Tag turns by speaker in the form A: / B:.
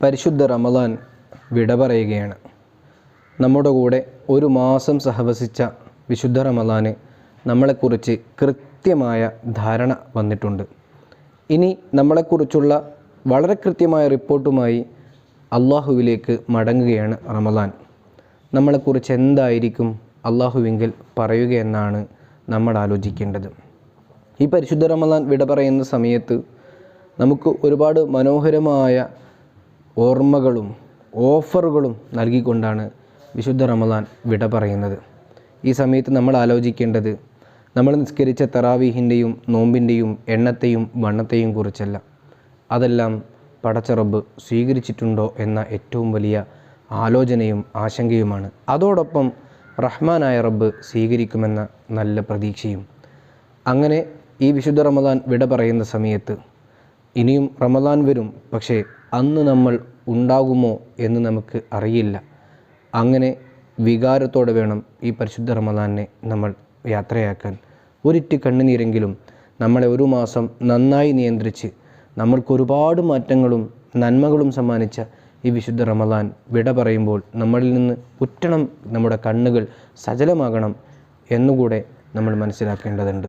A: പരിശുദ്ധ റമദാൻ വിട പറയുകയാണ്. നമ്മുടെ കൂടെ ഒരു മാസം സഹവസിച്ച വിശുദ്ധ റമദാന് നമ്മളെക്കുറിച്ച് കൃത്യമായ ധാരണ വന്നിട്ടുണ്ട്. ഇനി നമ്മളെക്കുറിച്ചുള്ള വളരെ കൃത്യമായ റിപ്പോർട്ടുമായി അള്ളാഹുവിലേക്ക് മടങ്ങുകയാണ് റമദാൻ. നമ്മളെക്കുറിച്ച് എന്തായിരിക്കും അള്ളാഹുവിങ്കിൽ പറയുകയെന്നാണ് നമ്മൾ ആലോചിക്കേണ്ടത്. ഈ പരിശുദ്ധ റമദാൻ വിട പറയുന്ന സമയത്ത് നമുക്ക് ഒരുപാട് മനോഹരമായ ഓർമ്മകളും ഓഫറുകളും നൽകിക്കൊണ്ടാണ് വിശുദ്ധ റമദാൻ വിട പറയുന്നത്. ഈ സമയത്ത് നമ്മൾ ആലോചിക്കേണ്ടത് നമ്മൾ നിസ്കരിച്ച തറാവീഹിൻ്റെയും നോമ്പിൻ്റെയും എണ്ണത്തെയും വണ്ണത്തെയും കുറിച്ചല്ല. അതെല്ലാം പടച്ച റബ്ബ് സ്വീകരിച്ചിട്ടുണ്ടോ എന്ന ഏറ്റവും വലിയ ആലോചനയും ആശങ്കയുമാണ്. അതോടൊപ്പം റഹ്മാനായ റബ്ബ് സ്വീകരിക്കുമെന്ന നല്ല പ്രതീക്ഷയും. അങ്ങനെ ഈ വിശുദ്ധ റമദാൻ വിട പറയുന്ന സമയത്ത് ഇനിയും റമദാൻ വരും, പക്ഷേ അന്ന് നമ്മൾ ഉണ്ടാകുമോ എന്ന് നമുക്ക് അറിയില്ല. അങ്ങനെ വികാരത്തോടെ വേണം ഈ പരിശുദ്ധ റമദാനെ നമ്മൾ യാത്രയാക്കാൻ. ഒരിറ്റ് കണ്ണുനീരെങ്കിലും നമ്മളെ ഒരു മാസം നന്നായി നിയന്ത്രിച്ച് നമ്മൾക്കൊരുപാട് മാറ്റങ്ങളും നന്മകളും സമ്മാനിച്ച ഈ വിശുദ്ധ റമദാൻ വിട പറയുമ്പോൾ നമ്മളിൽ നിന്ന് ഉറ്റണം, നമ്മുടെ കണ്ണുകൾ സജലമാകണം എന്നുകൂടെ നമ്മൾ മനസ്സിലാക്കേണ്ടതുണ്ട്.